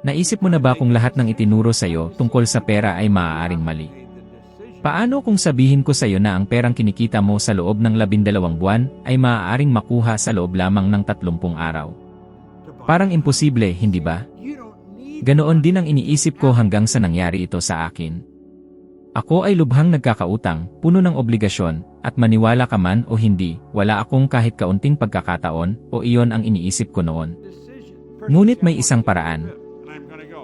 Naisip mo na ba kung lahat ng itinuro sa'yo tungkol sa pera ay maaaring mali? Paano kung sabihin ko sa'yo na ang perang kinikita mo sa loob ng 12 buwan ay maaaring makuha sa loob lamang ng 30 araw? Parang imposible, hindi ba? Ganoon din ang iniisip ko hanggang sa nangyari ito sa akin. Ako ay lubhang nagkakautang, puno ng obligasyon, at maniwala ka man o hindi, wala akong kahit kaunting pagkakataon o iyon ang iniisip ko noon. Ngunit may isang paraan.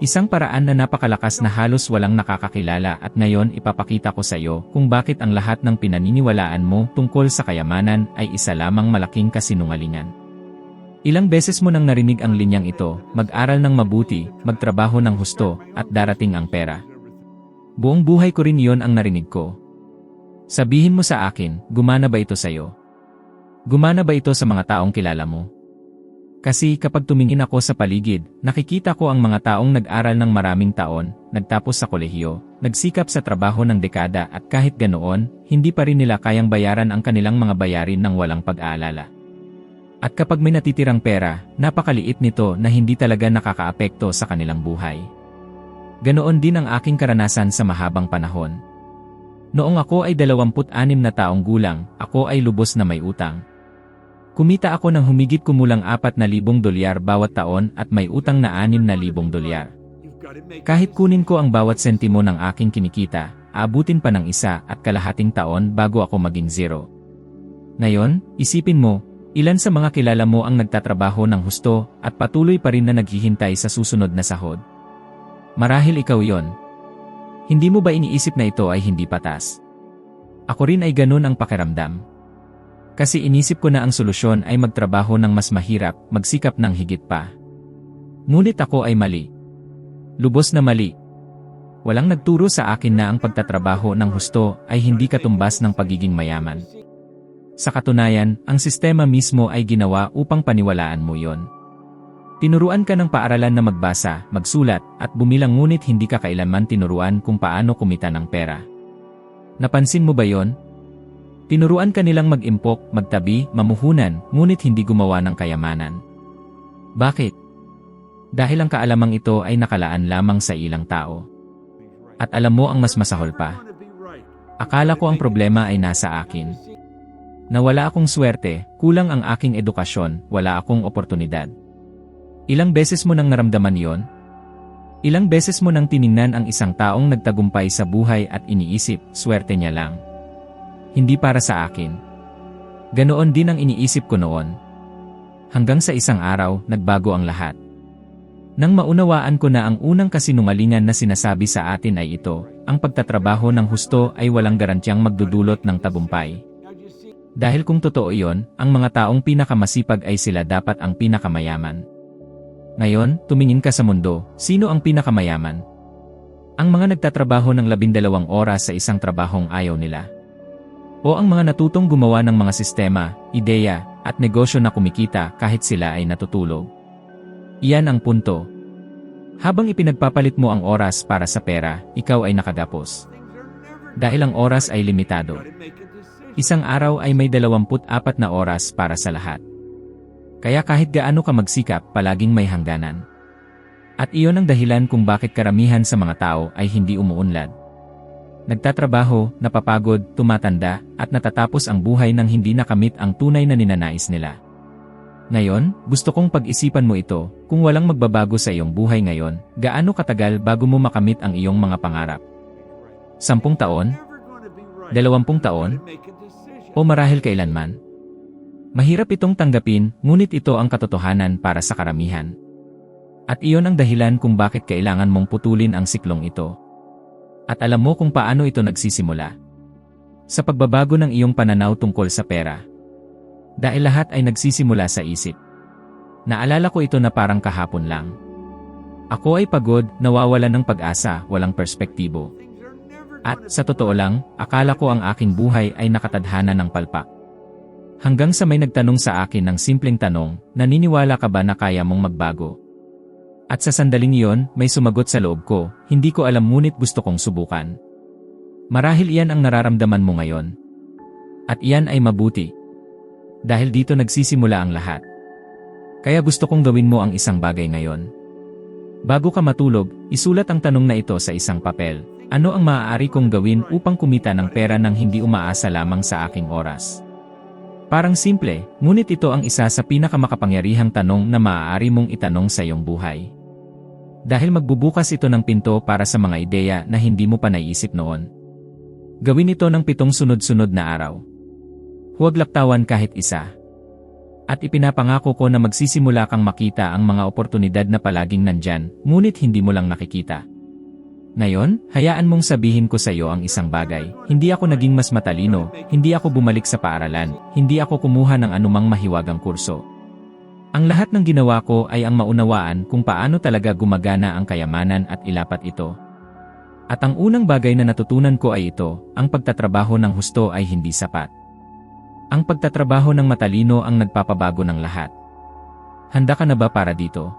Isang paraan na napakalakas na halos walang nakakakilala at ngayon ipapakita ko sa iyo kung bakit ang lahat ng pinaniniwalaan mo tungkol sa kayamanan ay isa lamang malaking kasinungalingan. Ilang beses mo nang narinig ang linyang ito, mag-aral ng mabuti, magtrabaho ng husto, at darating ang pera. Buong buhay ko rin iyon ang narinig ko. Sabihin mo sa akin, gumana ba ito sa iyo? Gumana ba ito sa mga taong kilala mo? Kasi kapag tumingin ako sa paligid, nakikita ko ang mga taong nag-aral ng maraming taon, nagtapos sa kolehiyo, nagsikap sa trabaho ng dekada at kahit ganoon, hindi pa rin nila kayang bayaran ang kanilang mga bayarin ng walang pag-aalala. At kapag may natitirang pera, napakaliit nito na hindi talaga nakakaapekto sa kanilang buhay. Ganoon din ang aking karanasan sa mahabang panahon. Noong ako ay 26 na taong gulang, ako ay lubos na may utang. Kumita ako ng humigit kumulang $4,000 bawat taon at may utang na $6,000. Kahit kunin ko ang bawat sentimo ng aking kinikita, aabutin pa ng 1.5 taon bago ako maging zero. Ngayon, isipin mo, ilan sa mga kilala mo ang nagtatrabaho ng husto at patuloy pa rin na naghihintay sa susunod na sahod? Marahil ikaw yon. Hindi mo ba iniisip na ito ay hindi patas? Ako rin ay ganun ang pakiramdam. Kasi inisip ko na ang solusyon ay magtrabaho ng mas mahirap, magsikap ng higit pa. Ngunit ako ay mali. Lubos na mali. Walang nagturo sa akin na ang pagtatrabaho ng husto ay hindi katumbas ng pagiging mayaman. Sa katunayan, ang sistema mismo ay ginawa upang paniwalaan mo yon. Tinuruan ka ng paaralan na magbasa, magsulat, at bumilang ngunit hindi ka kailanman tinuruan kung paano kumita ng pera. Napansin mo ba yon? Tinuruan ka nilang mag-impok, magtabi, mamuhunan, ngunit hindi gumawa ng kayamanan. Bakit? Dahil ang kaalamang ito ay nakalaan lamang sa ilang tao. At alam mo ang mas masahol pa. Akala ko ang problema ay nasa akin. Na wala akong swerte, kulang ang aking edukasyon, wala akong oportunidad. Ilang beses mo nang naramdaman yon? Ilang beses mo nang tiningnan ang isang taong nagtagumpay sa buhay at iniisip, swerte niya lang. Hindi para sa akin. Ganoon din ang iniisip ko noon. Hanggang sa isang araw, nagbago ang lahat. Nang maunawaan ko na ang unang kasinungalingan na sinasabi sa atin ay ito, ang pagtatrabaho ng husto ay walang garantyang magdudulot ng tagumpay. Dahil kung totoo iyon, ang mga taong pinakamasipag ay sila dapat ang pinakamayaman. Ngayon, tumingin ka sa mundo, sino ang pinakamayaman? Ang mga nagtatrabaho ng 12 oras sa isang trabahong ayaw nila. O ang mga natutong gumawa ng mga sistema, ideya, at negosyo na kumikita kahit sila ay natutulog. Iyan ang punto. Habang ipinagpapalit mo ang oras para sa pera, ikaw ay nakagapos. Dahil ang oras ay limitado. Isang araw ay may 24 na oras para sa lahat. Kaya kahit gaano ka magsikap, palaging may hangganan. At iyon ang dahilan kung bakit karamihan sa mga tao ay hindi umuunlad. Nagtatrabaho, napapagod, tumatanda, at natatapos ang buhay nang hindi nakamit ang tunay na ninanais nila. Ngayon, gusto kong pag-isipan mo ito, kung walang magbabago sa iyong buhay ngayon, gaano katagal bago mo makamit ang iyong mga pangarap? 10 taon? 20 taon? O marahil kailanman? Mahirap itong tanggapin, ngunit ito ang katotohanan para sa karamihan. At iyon ang dahilan kung bakit kailangan mong putulin ang siklong ito. At alam mo kung paano ito nagsisimula. Sa pagbabago ng iyong pananaw tungkol sa pera. Dahil lahat ay nagsisimula sa isip. Naalala ko ito na parang kahapon lang. Ako ay pagod, nawawalan ng pag-asa, walang perspektibo. At sa totoo lang, akala ko ang aking buhay ay nakatadhana ng palpak. Hanggang sa may nagtanong sa akin ng simpleng tanong, naniniwala ka ba na kaya mong magbago? At sa sandaling iyon, may sumagot sa loob ko, hindi ko alam ngunit gusto kong subukan. Marahil iyan ang nararamdaman mo ngayon. At iyan ay mabuti. Dahil dito nagsisimula ang lahat. Kaya gusto kong gawin mo ang isang bagay ngayon. Bago ka matulog, isulat ang tanong na ito sa isang papel. Ano ang maaari kong gawin upang kumita ng pera nang hindi umaasa lamang sa aking oras? Parang simple, ngunit ito ang isa sa pinakamakapangyarihang tanong na maaari mong itanong sa iyong buhay. Dahil magbubukas ito ng pinto para sa mga ideya na hindi mo pa naiisip noon. Gawin ito ng 7 sunod-sunod na araw. Huwag laktawan kahit isa. At ipinapangako ko na magsisimula kang makita ang mga oportunidad na palaging nandyan, ngunit hindi mo lang nakikita. Ngayon, hayaan mong sabihin ko sa iyo ang isang bagay. Hindi ako naging mas matalino, hindi ako bumalik sa paaralan, hindi ako kumuha ng anumang mahiwagang kurso. Ang lahat ng ginawa ko ay ang maunawaan kung paano talaga gumagana ang kayamanan at ilapat ito. At ang unang bagay na natutunan ko ay ito, ang pagtatrabaho ng husto ay hindi sapat. Ang pagtatrabaho ng matalino ang nagpapabago ng lahat. Handa ka na ba para dito?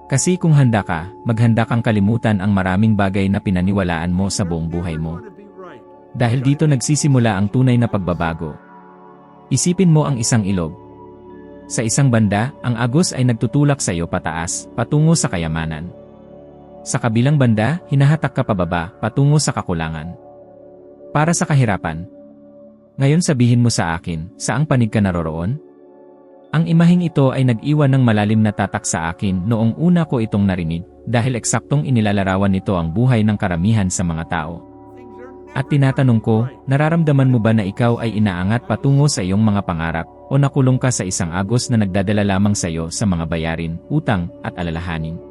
Kasi kung handa ka, maghanda kang kalimutan ang maraming bagay na pinaniwalaan mo sa buong buhay mo. Dahil dito nagsisimula ang tunay na pagbabago. Isipin mo ang isang ilog. Sa isang banda, ang agos ay nagtutulak sa iyo pataas, patungo sa kayamanan. Sa kabilang banda, hinahatak ka pababa, patungo sa kakulangan. Para sa kahirapan. Ngayon sabihin mo sa akin, saang panig ka naroroon? Ang imaheng ito ay nag-iwan ng malalim na tatak sa akin noong una ko itong narinig, dahil eksaktong inilalarawan nito ang buhay ng karamihan sa mga tao. At tinatanong ko, nararamdaman mo ba na ikaw ay inaangat patungo sa iyong mga pangarap, o nakulong ka sa isang agos na nagdadala lamang sa iyo sa mga bayarin, utang, at alalahanin?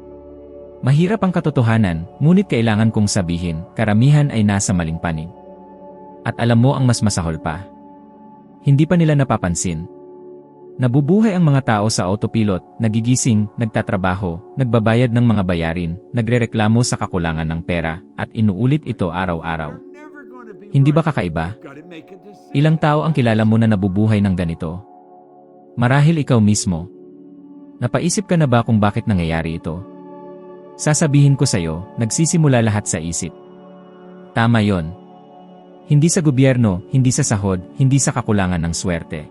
Mahirap ang katotohanan, ngunit kailangan kong sabihin, karamihan ay nasa maling panig. At alam mo ang mas masahol pa. Hindi pa nila napapansin. Nabubuhay ang mga tao sa autopilot, nagigising, nagtatrabaho, nagbabayad ng mga bayarin, nagrereklamo sa kakulangan ng pera, at inuulit ito araw-araw. Hindi ba kakaiba? Ilang tao ang kilala mo na nabubuhay ng ganito? Marahil ikaw mismo. Napaisip ka na ba kung bakit nangyayari ito? Sasabihin ko sa iyo, nagsisimula lahat sa isip. Tama yon. Hindi sa gobyerno, hindi sa sahod, hindi sa kakulangan ng swerte.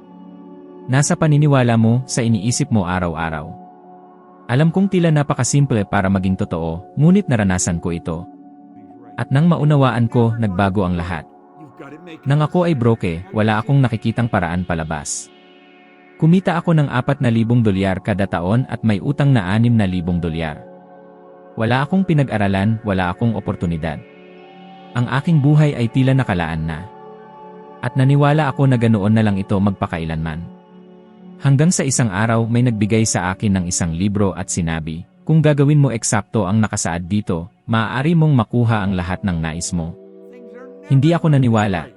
Nasa paniniwala mo, sa iniisip mo araw-araw. Alam kong tila napakasimple para maging totoo, ngunit naranasan ko ito. At nang maunawaan ko, nagbago ang lahat. Nang ako ay broke, wala akong nakikitang paraan palabas. Kumita ako ng $4,000 kada taon at may utang na $6,000. Wala akong pinag-aralan, wala akong oportunidad. Ang aking buhay ay tila nakalaan na. At naniwala ako na ganoon na lang ito magpakailanman. Hanggang sa isang araw may nagbigay sa akin ng isang libro at sinabi, kung gagawin mo eksakto ang nakasaad dito, maaari mong makuha ang lahat ng nais mo. Hindi ako naniwala.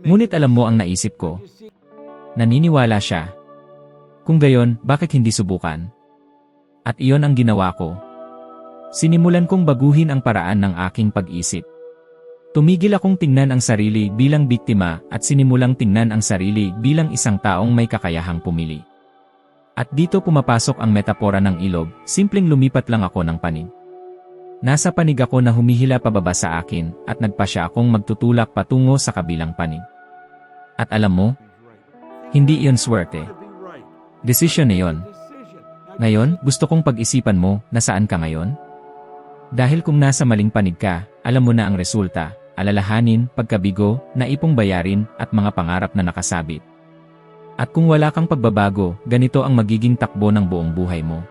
Ngunit alam mo ang naisip ko. Naniniwala siya. Kung gayon, bakit hindi subukan? At iyon ang ginawa ko. Sinimulan kong baguhin ang paraan ng aking pag-isip. Tumigil akong tingnan ang sarili bilang biktima at sinimulang tingnan ang sarili bilang isang taong may kakayahang pumili. At dito pumapasok ang metapora ng ilog, simpleng lumipat lang ako ng panig. Nasa panig ako na humihila pababa sa akin at nagpasya akong magtutulak patungo sa kabilang panig. At alam mo, hindi iyon swerte. Desisyon na iyon. Ngayon, gusto kong pag-isipan mo, nasaan ka ngayon? Dahil kung nasa maling panig ka, alam mo na ang resulta. Alalahanin, pagkabigo, naipong bayarin, at mga pangarap na nakasabit. At kung wala kang pagbabago, ganito ang magiging takbo ng buong buhay mo.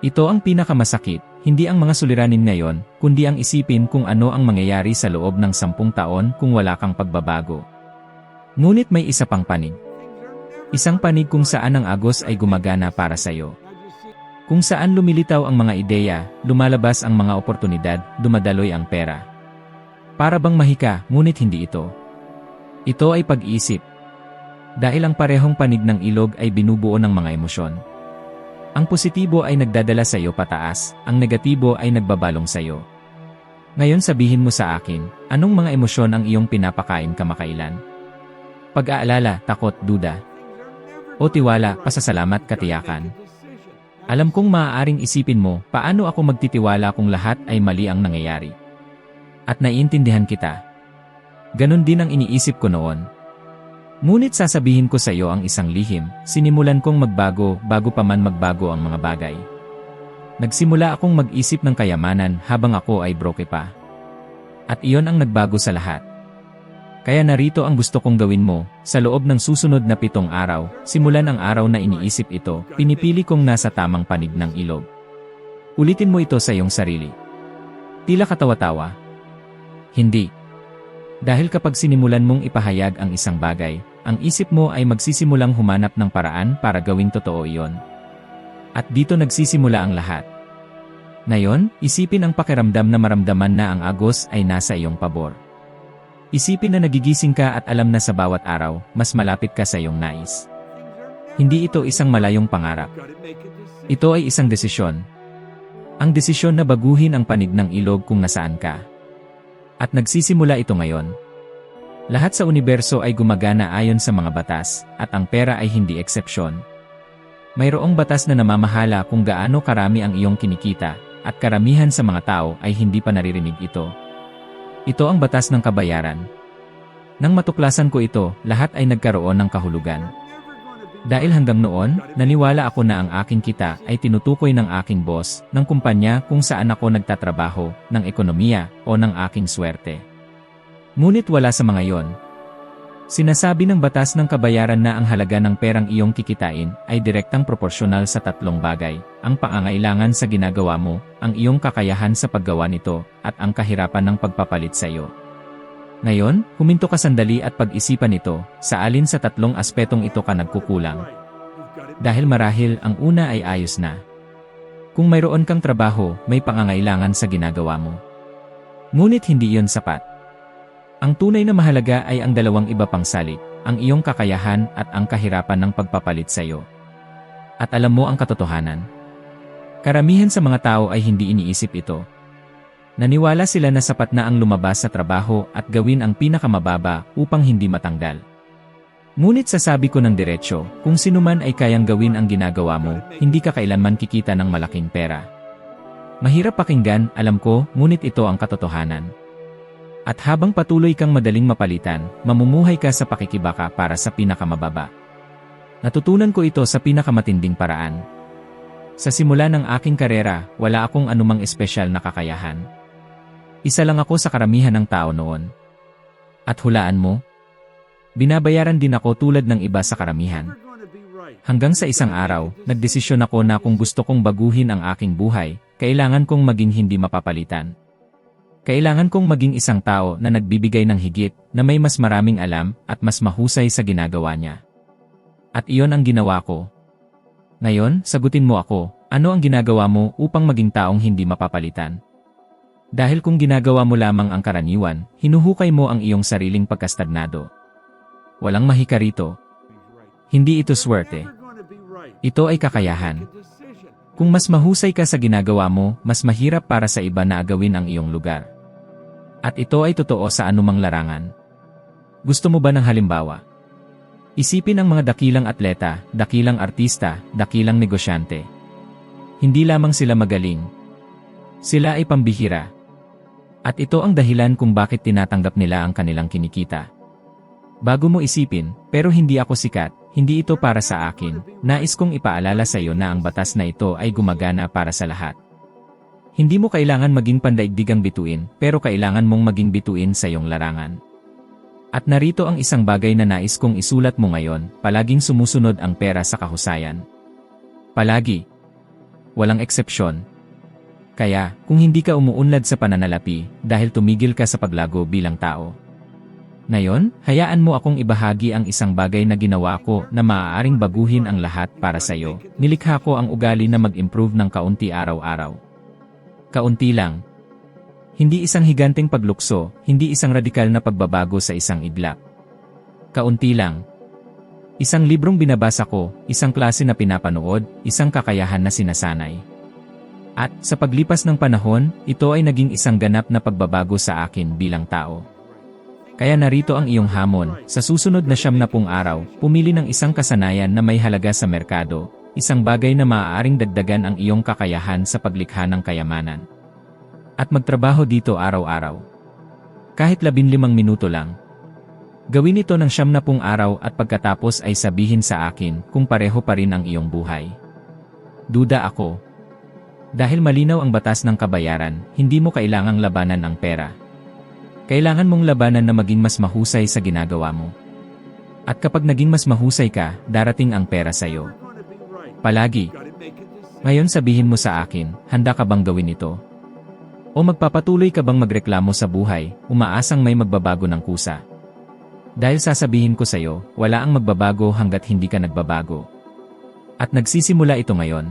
Ito ang pinakamasakit, hindi ang mga suliranin ngayon, kundi ang isipin kung ano ang mangyayari sa loob ng 10 taon kung wala kang pagbabago. Ngunit may isa pang panig. Isang panig kung saan ang agos ay gumagana para sa iyo. Kung saan lumilitaw ang mga ideya, lumalabas ang mga oportunidad, dumadaloy ang pera. Para bang mahika, ngunit hindi ito. Ito ay pag-isip. Dahil ang parehong panig ng ilog ay binubuo ng mga emosyon. Ang positibo ay nagdadala sa iyo pataas, ang negatibo ay nagbabalong sa iyo. Ngayon sabihin mo sa akin, anong mga emosyon ang iyong pinapakain kamakailan? Pag-aalala, takot, duda. O tiwala, pasasalamat, katiyakan. Alam kong maaaring isipin mo, paano ako magtitiwala kung lahat ay mali ang nangyayari? At naiintindihan kita. Ganon din ang iniisip ko noon. Ngunit sasabihin ko sa iyo ang isang lihim, sinimulan kong magbago bago pa man magbago ang mga bagay. Nagsimula akong mag-isip ng kayamanan habang ako ay broke pa. At iyon ang nagbago sa lahat. Kaya narito ang gusto kong gawin mo, sa loob ng susunod na 7 araw, simulan ang araw na iniisip ito, pinipili kong nasa tamang panig ng ilog. Ulitin mo ito sa iyong sarili. Tila katawa-tawa. Hindi. Dahil kapag sinimulan mong ipahayag ang isang bagay, ang isip mo ay magsisimulang humanap ng paraan para gawing totoo iyon. At dito nagsisimula ang lahat. Ngayon, isipin ang pakiramdam na maramdaman na ang agos ay nasa iyong pabor. Isipin na nagigising ka at alam na sa bawat araw, mas malapit ka sa iyong nais. Hindi ito isang malayong pangarap. Ito ay isang desisyon. Ang desisyon na baguhin ang panig ng ilog kung nasaan ka. At nagsisimula ito ngayon. Lahat sa universo ay gumagana ayon sa mga batas, at ang pera ay hindi eksepsyon. Mayroong batas na namamahala kung gaano karami ang iyong kinikita, at karamihan sa mga tao ay hindi pa naririnig ito. Ito ang batas ng kabayaran. Nang matuklasan ko ito, lahat ay nagkaroon ng kahulugan. Dahil hanggang noon, naniwala ako na ang aking kita ay tinutukoy ng aking boss, ng kumpanya kung saan ako nagtatrabaho, ng ekonomiya, o ng aking swerte. Ngunit wala sa mga yon. Sinasabi ng batas ng kabayaran na ang halaga ng perang iyong kikitain ay direktang proporsyonal sa 3 bagay, ang pangangailangan sa ginagawa mo, ang iyong kakayahan sa paggawa nito, at ang kahirapan ng pagpapalit sa iyo. Ngayon, huminto ka sandali at pag-isipan ito, sa alin sa 3 aspetong ito ka nagkukulang. Dahil marahil ang una ay ayos na. Kung mayroon kang trabaho, may pangangailangan sa ginagawa mo. Ngunit hindi iyon sapat. Ang tunay na mahalaga ay ang 2 iba pang salik, ang iyong kakayahan at ang kahirapan ng pagpapalit sa iyo. At alam mo ang katotohanan? Karamihan sa mga tao ay hindi iniisip ito. Naniwala sila na sapat na ang lumabas sa trabaho at gawin ang pinakamababa upang hindi matanggal. Ngunit sasabi ko ng diretsyo, kung sino man ay kayang gawin ang ginagawa mo, hindi ka kailanman kikita ng malaking pera. Mahirap pakinggan, alam ko, ngunit ito ang katotohanan. At habang patuloy kang madaling mapalitan, mamumuhay ka sa pakikibaka para sa pinakamababa. Natutunan ko ito sa pinakamatinding paraan. Sa simula ng aking karera, wala akong anumang espesyal na kakayahan. Isa lang ako sa karamihan ng tao noon. At hulaan mo? Binabayaran din ako tulad ng iba sa karamihan. Hanggang sa isang araw, nagdesisyon ako na kung gusto kong baguhin ang aking buhay, kailangan kong maging hindi mapapalitan. Kailangan kong maging isang tao na nagbibigay ng higit, na may mas maraming alam, at mas mahusay sa ginagawa niya. At iyon ang ginawa ko. Ngayon, sagutin mo ako, ano ang ginagawa mo upang maging taong hindi mapapalitan? Dahil kung ginagawa mo lamang ang karaniwan, hinuhukay mo ang iyong sariling pagkastagnado. Walang mahika rito. Hindi ito swerte. Ito ay kakayahan. Kung mas mahusay ka sa ginagawa mo, mas mahirap para sa iba na agawin ang iyong lugar. At ito ay totoo sa anumang larangan. Gusto mo ba ng halimbawa? Isipin ang mga dakilang atleta, dakilang artista, dakilang negosyante. Hindi lamang sila magaling. Sila ay pambihira. At ito ang dahilan kung bakit tinatanggap nila ang kanilang kinikita. Bago mo isipin, pero hindi ako sikat, hindi ito para sa akin, nais kong ipaalala sa iyo na ang batas na ito ay gumagana para sa lahat. Hindi mo kailangan maging pandaigdigang bituin, pero kailangan mong maging bituin sa iyong larangan. At narito ang isang bagay na nais kong isulat mo ngayon, palaging sumusunod ang pera sa kahusayan. Palagi. Walang eksepsyon. Kaya, kung hindi ka umuunlad sa pananalapi, dahil tumigil ka sa paglago bilang tao. Ngayon, hayaan mo akong ibahagi ang isang bagay na ginawa ko na maaaring baguhin ang lahat para sa iyo. Nilikha ko ang ugali na mag-improve ng kaunti araw-araw. Kaunti lang. Hindi isang higanteng paglukso, hindi isang radikal na pagbabago sa isang iglap. Kaunti lang. Isang librong binabasa ko, isang klase na pinapanood, isang kakayahan na sinasanay. At, sa paglipas ng panahon, ito ay naging isang ganap na pagbabago sa akin bilang tao. Kaya narito ang iyong hamon, sa susunod na 70 araw, pumili ng isang kasanayan na may halaga sa merkado, isang bagay na maaaring dagdagan ang iyong kakayahan sa paglikha ng kayamanan. At magtrabaho dito araw-araw. Kahit 15 minuto lang. Gawin ito ng 70 araw at pagkatapos ay sabihin sa akin kung pareho pa rin ang iyong buhay. Duda ako. Dahil malinaw ang batas ng kabayaran, hindi mo kailangang labanan ang pera. Kailangan mong labanan na maging mas mahusay sa ginagawa mo. At kapag naging mas mahusay ka, darating ang pera sa'yo. Palagi. Ngayon sabihin mo sa akin, handa ka bang gawin ito? O magpapatuloy ka bang magreklamo sa buhay, umaasang may magbabago ng kusa? Dahil sasabihin ko sa'yo, wala ang magbabago hanggat hindi ka nagbabago. At nagsisimula ito ngayon.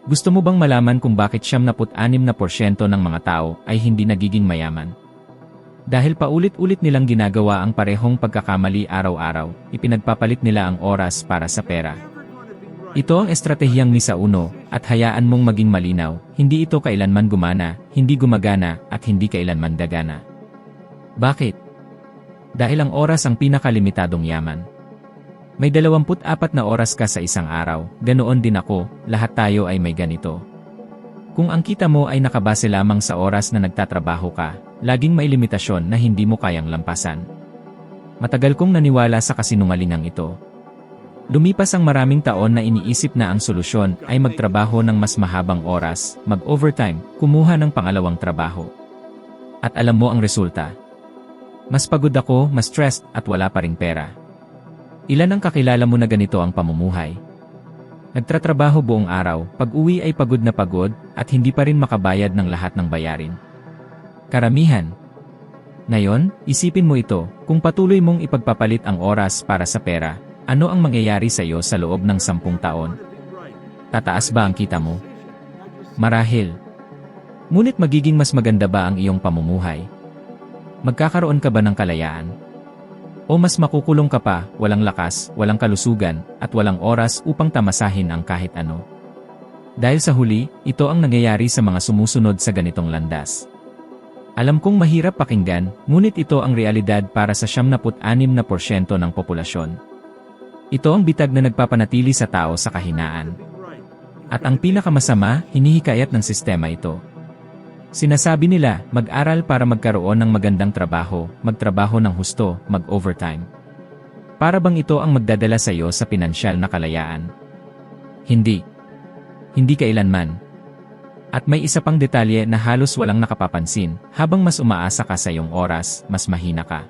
Gusto mo bang malaman kung bakit 76% ng mga tao ay hindi nagiging mayaman? Dahil paulit-ulit nilang ginagawa ang parehong pagkakamali araw-araw, ipinagpapalit nila ang oras para sa pera. Ito ang estratehiyang misa uno, at hayaan mong maging malinaw, hindi ito kailanman gumana, hindi gumagana, at hindi kailanman gagana. Bakit? Dahil ang oras ang pinakalimitadong yaman. May 24 na oras ka sa isang araw, ganoon din ako, lahat tayo ay may ganito. Kung ang kita mo ay nakabase lamang sa oras na nagtatrabaho ka, laging may limitasyon na hindi mo kayang lampasan. Matagal kong naniwala sa kasinungalingang ito. Lumipas ang maraming taon na iniisip na ang solusyon ay magtrabaho ng mas mahabang oras, mag-overtime, kumuha ng pangalawang trabaho. At alam mo ang resulta? Mas pagod ako, mas stressed, at wala pa ring pera. Ilan ang kakilala mo na ganito ang pamumuhay? Nagtatrabaho buong araw, pag-uwi ay pagod na pagod, at hindi pa rin makabayad ng lahat ng bayarin. Karamihan. Ngayon, isipin mo ito, kung patuloy mong ipagpapalit ang oras para sa pera, ano ang mangyayari sa iyo sa loob ng 10 taon? Tataas ba ang kita mo? Marahil. Ngunit magiging mas maganda ba ang iyong pamumuhay? Magkakaroon ka ba ng kalayaan? O mas makukulong ka pa, walang lakas, walang kalusugan, at walang oras upang tamasahin ang kahit ano? Dahil sa huli, ito ang nangyayari sa mga sumusunod sa ganitong landas. Alam kong mahirap pakinggan, ngunit ito ang realidad para sa 76% ng populasyon. Ito ang bitag na nagpapanatili sa tao sa kahinaan. At ang pinakamasama, hinihikayat ng sistema ito. Sinasabi nila, mag-aral para magkaroon ng magandang trabaho, magtrabaho ng husto, mag-overtime. Para bang ito ang magdadala sa iyo sa pinansyal na kalayaan? Hindi. Hindi kailanman. At may isa pang detalye na halos walang nakapapansin, habang mas umaasa ka sa iyong oras, mas mahina ka.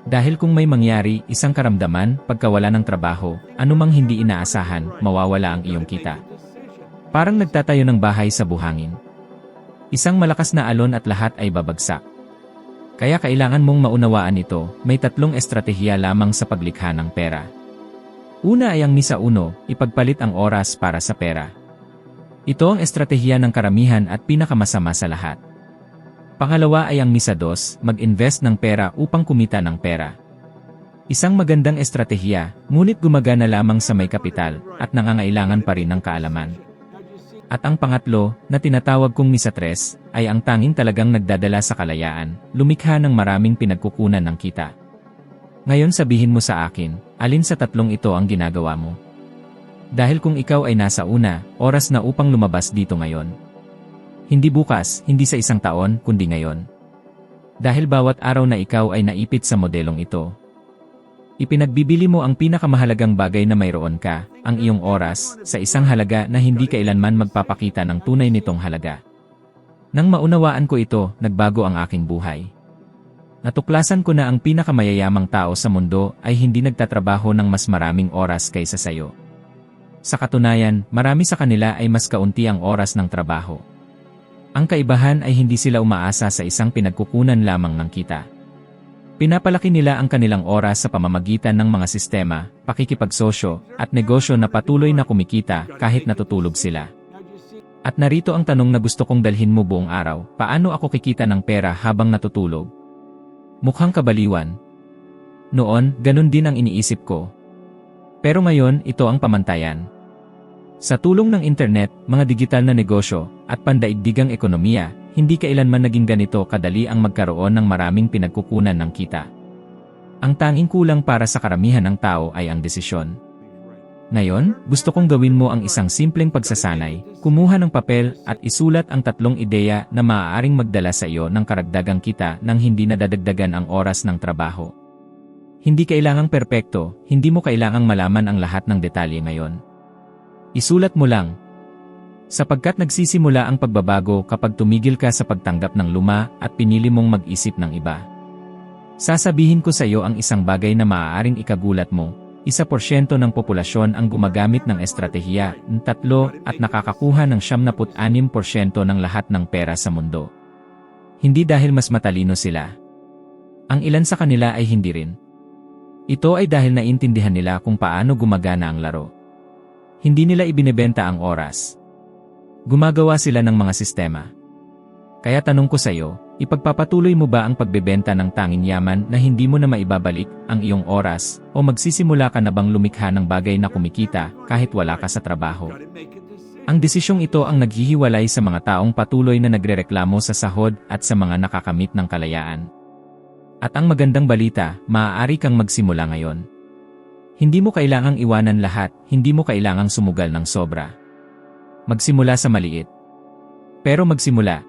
Dahil kung may mangyari, isang karamdaman, pagkawala ng trabaho, anumang hindi inaasahan, mawawala ang iyong kita. Parang nagtatayo ng bahay sa buhangin. Isang malakas na alon at lahat ay babagsak. Kaya kailangan mong maunawaan ito, may 3 estratehiya lamang sa paglikha ng pera. Una ay ang misa uno, ipagpalit ang oras para sa pera. Ito ang estratehiya ng karamihan at pinakamasama sa lahat. Pangalawa ay ang misa 2, mag-invest ng pera upang kumita ng pera. Isang magandang estratehiya, ngunit gumagana lamang sa may kapital, at nangangailangan pa rin ng kaalaman. At ang pangatlo, na tinatawag kong misa 3, ay ang tanging talagang nagdadala sa kalayaan, lumikha ng maraming pinagkukunan ng kita. Ngayon sabihin mo sa akin, alin sa 3 ito ang ginagawa mo? Dahil kung ikaw ay nasa una, oras na upang lumabas dito ngayon. Hindi bukas, hindi sa 1 taon, kundi ngayon. Dahil bawat araw na ikaw ay naipit sa modelong ito. Ipinagbibili mo ang pinakamahalagang bagay na mayroon ka, ang iyong oras, sa isang halaga na hindi kailanman magpapakita ng tunay nitong halaga. Nang maunawaan ko ito, nagbago ang aking buhay. Natuklasan ko na ang pinakamayayamang tao sa mundo ay hindi nagtatrabaho ng mas maraming oras kaysa sayo. Sa katunayan, marami sa kanila ay mas kaunti ang oras ng trabaho. Ang kaibahan ay hindi sila umaasa sa isang pinagkukunan lamang ng kita. Pinapalaki nila ang kanilang oras sa pamamagitan ng mga sistema, pakikipagsosyo, at negosyo na patuloy na kumikita kahit natutulog sila. At narito ang tanong na gusto kong dalhin mo buong araw, paano ako kikita ng pera habang natutulog? Mukhang kabaliwan. Noon, ganun din ang iniisip ko. Pero ngayon, ito ang pamantayan. Sa tulong ng internet, mga digital na negosyo, at pandaigdigang ekonomiya, hindi kailanman naging ganito kadali ang magkaroon ng maraming pinagkukunan ng kita. Ang tanging kulang para sa karamihan ng tao ay ang desisyon. Ngayon, gusto kong gawin mo ang isang simpleng pagsasanay, kumuha ng papel at isulat ang 3 ideya na maaaring magdala sa iyo ng karagdagang kita nang hindi nadadagdagan ang oras ng trabaho. Hindi kailangang perpekto, hindi mo kailangang malaman ang lahat ng detalye ngayon. Isulat mo lang. Sapagkat nagsisimula ang pagbabago kapag tumigil ka sa pagtanggap ng luma at pinili mong mag-isip ng iba. Sasabihin ko sa iyo ang isang bagay na maaaring ikagulat mo. 1% ng populasyon ang gumagamit ng estratehiya, 3 at nakakakuha ng 76% ng lahat ng pera sa mundo. Hindi dahil mas matalino sila. Ang ilan sa kanila ay hindi rin. Ito ay dahil naintindihan nila kung paano gumagana ang laro. Hindi nila ibinebenta ang oras. Gumagawa sila ng mga sistema. Kaya tanong ko sa iyo, ipagpapatuloy mo ba ang pagbebenta ng tanging yaman na hindi mo na maibabalik ang iyong oras o magsisimula ka na bang lumikha ng bagay na kumikita kahit wala ka sa trabaho? Ang desisyong ito ang naghihiwalay sa mga taong patuloy na nagrereklamo sa sahod at sa mga nakakamit ng kalayaan. At ang magandang balita, maaari kang magsimula ngayon. Hindi mo kailangang iwanan lahat, hindi mo kailangang sumugal ng sobra. Magsimula sa maliit. Pero magsimula.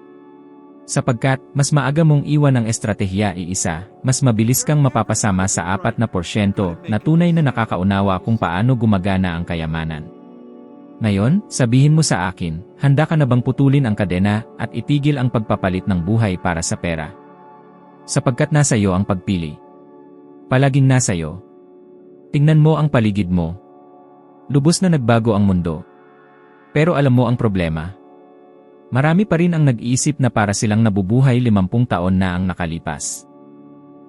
Sapagkat, mas maaga mong iwan ang estratehiya iisa, mas mabilis kang mapapasama sa 4% na tunay na nakakaunawa kung paano gumagana ang kayamanan. Ngayon, sabihin mo sa akin, handa ka na bang putulin ang kadena at itigil ang pagpapalit ng buhay para sa pera? Sapagkat nasa iyo ang pagpili. Palaging nasa iyo. Tingnan mo ang paligid mo. Lubos na nagbago ang mundo. Pero alam mo ang problema. Marami pa rin ang nag-iisip na para silang nabubuhay 50 taon na ang nakalipas.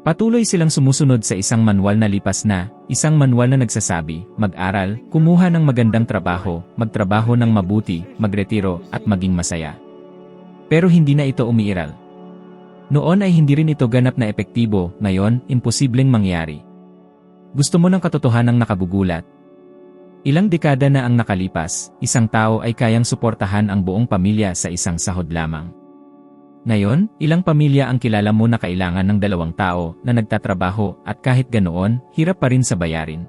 Patuloy silang sumusunod sa isang manual na lipas na, isang manual na nagsasabi, mag-aral, kumuha ng magandang trabaho, magtrabaho ng mabuti, magretiro, at maging masaya. Pero hindi na ito umiiral. Noon ay hindi rin ito ganap na epektibo, ngayon, imposibleng mangyari. Gusto mo ng katotohanang nakagugulat? Ilang dekada na ang nakalipas, isang tao ay kayang suportahan ang buong pamilya sa isang sahod lamang. Ngayon, ilang pamilya ang kilala mo na kailangan ng 2 tao na nagtatrabaho at kahit ganoon, hirap pa rin sa bayarin.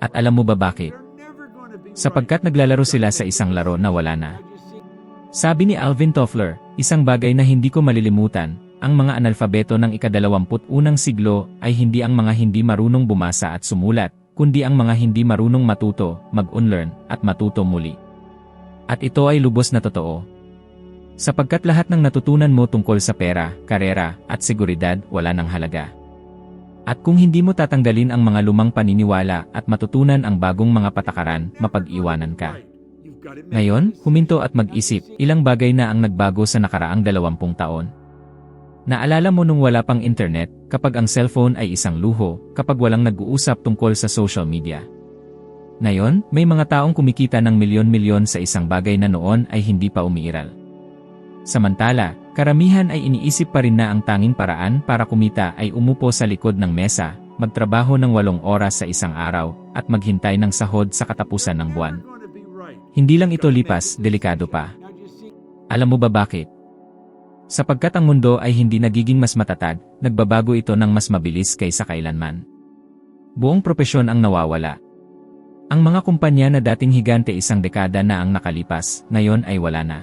At alam mo ba bakit? Sapagkat naglalaro sila sa isang laro na wala na. Sabi ni Alvin Toffler, isang bagay na hindi ko malilimutan, ang mga analfabeto ng ika-21 siglo ay hindi ang mga hindi marunong bumasa at sumulat, kundi ang mga hindi marunong matuto, mag-unlearn, at matuto muli. At ito ay lubos na totoo. Sapagkat lahat ng natutunan mo tungkol sa pera, karera, at seguridad, wala ng halaga. At kung hindi mo tatanggalin ang mga lumang paniniwala at matutunan ang bagong mga patakaran, mapag-iwanan ka. Ngayon, huminto at mag-isip, ilang bagay na ang nagbago sa nakaraang 20 taon. Naalala mo nung wala pang internet, kapag ang cellphone ay isang luho, kapag walang nag-uusap tungkol sa social media. Ngayon, may mga taong kumikita ng milyon-milyon sa isang bagay na noon ay hindi pa umiiral. Samantala, karamihan ay iniisip pa rin na ang tanging paraan para kumita ay umupo sa likod ng mesa, magtrabaho ng 8 oras sa isang araw, at maghintay ng sahod sa katapusan ng buwan. Hindi lang ito lipas, delikado pa. Alam mo ba bakit? Sapagkat ang mundo ay hindi nagiging mas matatag, nagbabago ito ng mas mabilis kaysa kailanman. Buong propesyon ang nawawala. Ang mga kumpanya na dating higante isang dekada na ang nakalipas, ngayon ay wala na.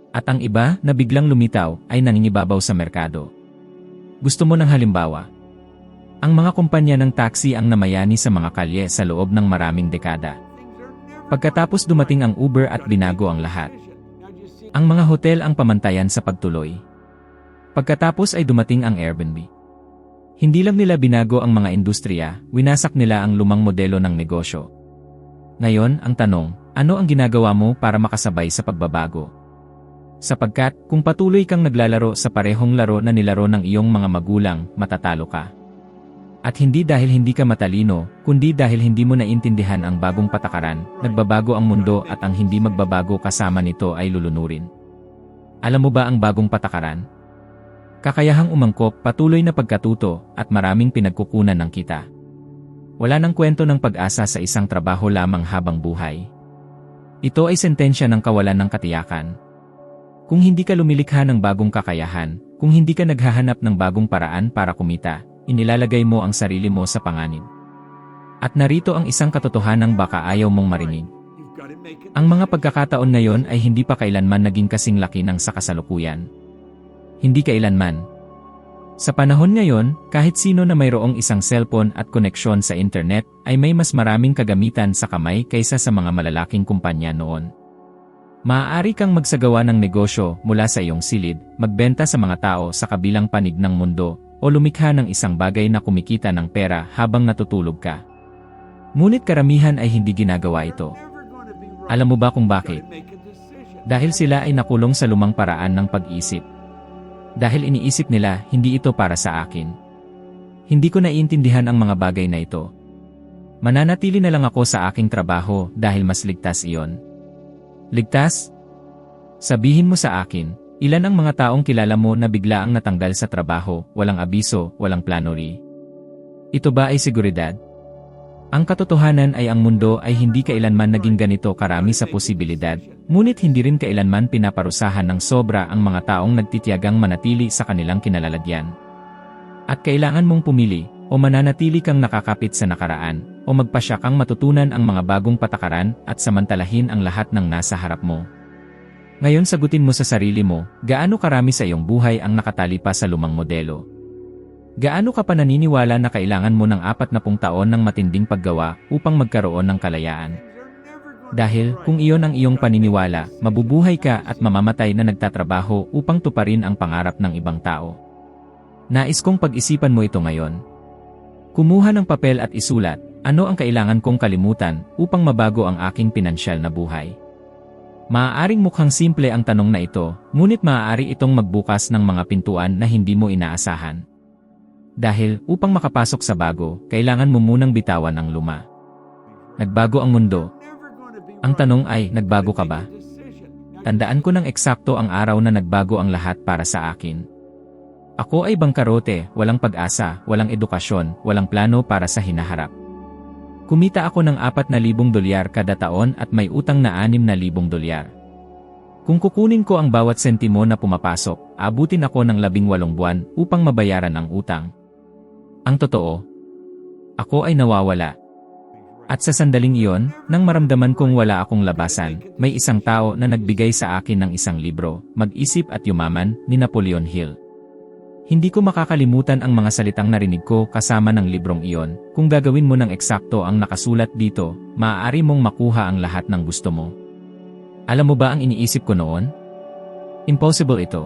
At ang iba na biglang lumitaw ay nangingibabaw sa merkado. Gusto mo ng halimbawa? Ang mga kumpanya ng taxi ang namayani sa mga kalye sa loob ng maraming dekada. Pagkatapos dumating ang Uber at binago ang lahat. Ang mga hotel ang pamantayan sa pagtuloy. Pagkatapos ay dumating ang Airbnb. Hindi lang nila binago ang mga industriya, winasak nila ang lumang modelo ng negosyo. Ngayon, ang tanong, ano ang ginagawa mo para makasabay sa pagbabago? Sapagkat, kung patuloy kang naglalaro sa parehong laro na nilaro ng iyong mga magulang, matatalo ka. At hindi dahil hindi ka matalino, kundi dahil hindi mo naintindihan ang bagong patakaran, nagbabago ang mundo at ang hindi magbabago kasama nito ay lulunurin. Alam mo ba ang bagong patakaran? Kakayahang umangkop, patuloy na pagkatuto, at maraming pinagkukunan ng kita. Wala nang kwento ng pag-asa sa isang trabaho lamang habang buhay. Ito ay sentensya ng kawalan ng katiyakan. Kung hindi ka lumilikha ng bagong kakayahan, kung hindi ka naghahanap ng bagong paraan para kumita, inilalagay mo ang sarili mo sa panganib. At narito ang isang katotohanang baka ayaw mong marinig. Ang mga pagkakataon ngayon ay hindi pa kailanman naging kasing laki ng sa kasalukuyan. Hindi kailanman. Sa panahon ngayon, kahit sino na mayroong isang cellphone at koneksyon sa internet ay may mas maraming kagamitan sa kamay kaysa sa mga malalaking kumpanya noon. Maaari kang magsagawa ng negosyo mula sa iyong silid, magbenta sa mga tao sa kabilang panig ng mundo, o lumikha ng isang bagay na kumikita ng pera habang natutulog ka. Ngunit karamihan ay hindi ginagawa ito. Alam mo ba kung bakit? Dahil sila ay nakulong sa lumang paraan ng pag-isip. Dahil iniisip nila, hindi ito para sa akin. Hindi ko naiintindihan ang mga bagay na ito. Mananatili na lang ako sa aking trabaho dahil mas ligtas iyon. Ligtas? Sabihin mo sa akin, ilan ang mga taong kilala mo na biglaang natanggal sa trabaho, walang abiso, walang planuri? Ito ba ay seguridad? Ang katotohanan ay ang mundo ay hindi kailanman naging ganito karami sa posibilidad, ngunit hindi rin kailanman pinaparusahan ng sobra ang mga taong nagtitiyagang manatili sa kanilang kinalalagyan. At kailangan mong pumili, o mananatili kang nakakapit sa nakaraan, o magpasya kang matutunan ang mga bagong patakaran at samantalahin ang lahat ng nasa harap mo. Ngayon sagutin mo sa sarili mo, gaano karami sa iyong buhay ang nakatali pa sa lumang modelo? Gaano ka pa naniniwala na kailangan mo ng 40 taon ng matinding paggawa upang magkaroon ng kalayaan? Dahil, kung iyon ang iyong paniniwala, mabubuhay ka at mamamatay na nagtatrabaho upang tuparin ang pangarap ng ibang tao. Nais kong pag-isipan mo ito ngayon. Kumuha ng papel at isulat, ano ang kailangan kong kalimutan upang mabago ang aking pinansyal na buhay? Maaaring mukhang simple ang tanong na ito, ngunit maaari itong magbukas ng mga pintuan na hindi mo inaasahan. Dahil, upang makapasok sa bago, kailangan mo munang bitawan ang luma. Nagbago ang mundo. Ang tanong ay, nagbago ka ba? Tandaan ko ng eksakto ang araw na nagbago ang lahat para sa akin. Ako ay bangkarote, walang pag-asa, walang edukasyon, walang plano para sa hinaharap. Kumita ako ng $4,000 kada taon at may utang na $6,000. Kung kukunin ko ang bawat sentimo na pumapasok, abutin ako ng 18 buwan upang mabayaran ang utang. Ang totoo, ako ay nawawala. At sa sandaling iyon, nang maramdaman kong wala akong labasan, may isang tao na nagbigay sa akin ng isang libro, Mag-isip at Yumaman, ni Napoleon Hill. Hindi ko makakalimutan ang mga salitang narinig ko kasama ng librong iyon. Kung gagawin mo ng eksakto ang nakasulat dito, maaari mong makuha ang lahat ng gusto mo. Alam mo ba ang iniisip ko noon? Impossible ito.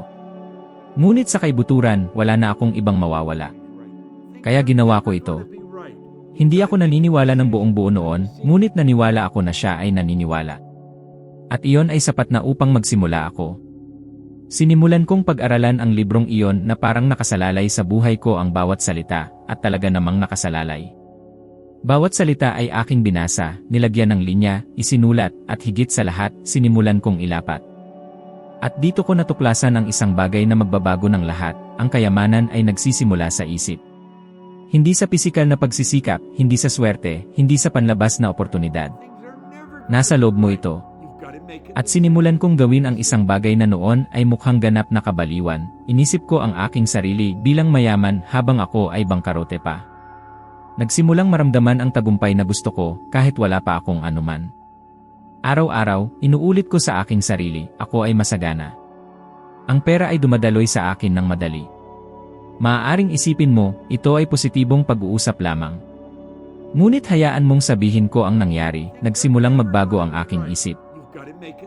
Ngunit sa kaibuturan, wala na akong ibang mawawala. Kaya ginawa ko ito. Hindi ako naniniwala ng buong buo noon, ngunit naniwala ako na siya ay naniniwala. At iyon ay sapat na upang magsimula ako. Sinimulan kong pag-aralan ang librong iyon na parang nakasalalay sa buhay ko ang bawat salita, at talaga namang nakasalalay. Bawat salita ay aking binasa, nilagyan ng linya, isinulat, at higit sa lahat, sinimulan kong ilapat. At dito ko natuklasan ang isang bagay na magbabago ng lahat, ang kayamanan ay nagsisimula sa isip. Hindi sa pisikal na pagsisikap, hindi sa swerte, hindi sa panlabas na oportunidad. Nasa loob mo ito. At sinimulan kong gawin ang isang bagay na noon ay mukhang ganap na kabaliwan. Inisip ko ang aking sarili bilang mayaman habang ako ay bangkarote pa. Nagsimulang maramdaman ang tagumpay na gusto ko kahit wala pa akong anuman. Araw-araw, inuulit ko sa aking sarili, ako ay masagana. Ang pera ay dumadaloy sa akin ng madali. Maaaring isipin mo, ito ay positibong pag-uusap lamang. Ngunit hayaan mong sabihin ko ang nangyari, nagsimulang magbago ang aking isip.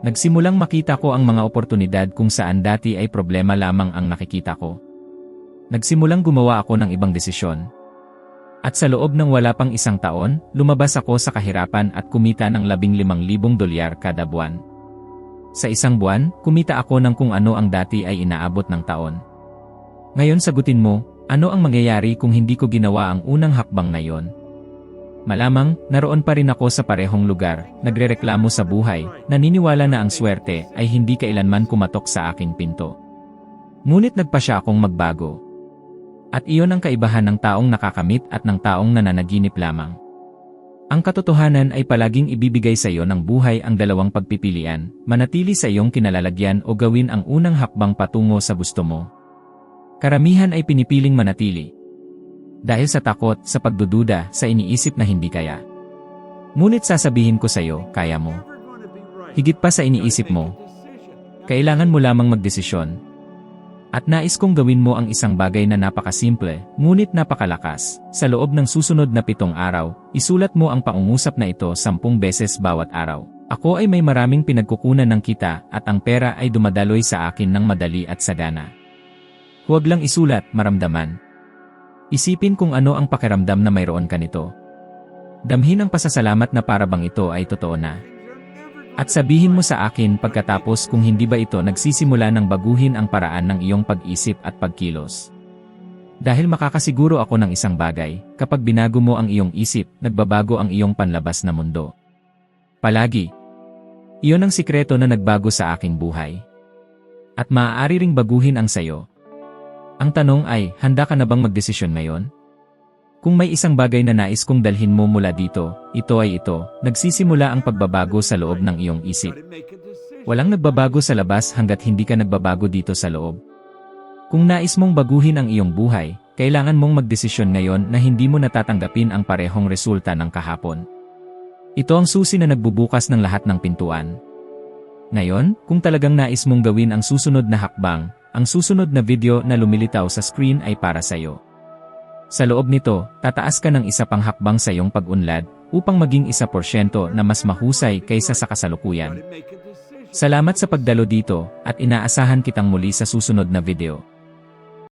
Nagsimulang makita ko ang mga oportunidad kung saan dati ay problema lamang ang nakikita ko. Nagsimulang gumawa ako ng ibang desisyon. At sa loob ng wala pang isang taon, lumabas ako sa kahirapan at kumita ng $15,000 kada buwan. Sa isang buwan, kumita ako ng kung ano ang dati ay inaabot ng taon. Ngayon sagutin mo, ano ang mangyayari kung hindi ko ginawa ang unang hakbang na yon? Malamang, naroon pa rin ako sa parehong lugar, nagrereklamo sa buhay, naniniwala na ang swerte ay hindi kailanman kumatok sa aking pinto. Ngunit nagpasya akong magbago. At iyon ang kaibahan ng taong nakakamit at ng taong nananaginip lamang. Ang katotohanan ay palaging ibibigay sa iyo ng buhay ang dalawang pagpipilian, manatili sa iyong kinalalagyan o gawin ang unang hakbang patungo sa gusto mo. Karamihan ay pinipiling manatili. Dahil sa takot, sa pagdududa, sa iniisip na hindi kaya. Ngunit sasabihin ko sa iyo, kaya mo. Higit pa sa iniisip mo. Kailangan mo lamang magdesisyon. At nais kong gawin mo ang isang bagay na napakasimple, ngunit napakalakas. Sa loob ng susunod na 7 araw, isulat mo ang pangungusap na ito 10 beses bawat araw. Ako ay may maraming pinagkukunan ng kita at ang pera ay dumadaloy sa akin ng madali at sagana. Huwag lang isulat, maramdaman. Isipin kung ano ang pakiramdam na mayroon ka nito. Damhin ang pasasalamat na para bang ito ay totoo na. At sabihin mo sa akin pagkatapos kung hindi ba ito nagsisimula ng baguhin ang paraan ng iyong pag-isip at pagkilos. Dahil makakasiguro ako ng isang bagay, kapag binago mo ang iyong isip, nagbabago ang iyong panlabas na mundo. Palagi. Iyon ang sikreto na nagbago sa aking buhay. At maaari ring baguhin ang sayo. Ang tanong ay, handa ka na bang magdesisyon ngayon? Kung may isang bagay na nais kong dalhin mo mula dito, ito ay ito, nagsisimula ang pagbabago sa loob ng iyong isip. Walang nagbabago sa labas hanggat hindi ka nagbabago dito sa loob. Kung nais mong baguhin ang iyong buhay, kailangan mong magdesisyon ngayon na hindi mo natatanggapin ang parehong resulta ng kahapon. Ito ang susi na nagbubukas ng lahat ng pintuan. Ngayon, kung talagang nais mong gawin ang susunod na hakbang, ang susunod na video na lumilitaw sa screen ay para sa iyo. Sa loob nito, tataas ka ng isa pang hakbang sa iyong pag-unlad upang maging 1% na mas mahusay kaysa sa kasalukuyan. Salamat sa pagdalo dito at inaasahan kitang muli sa susunod na video.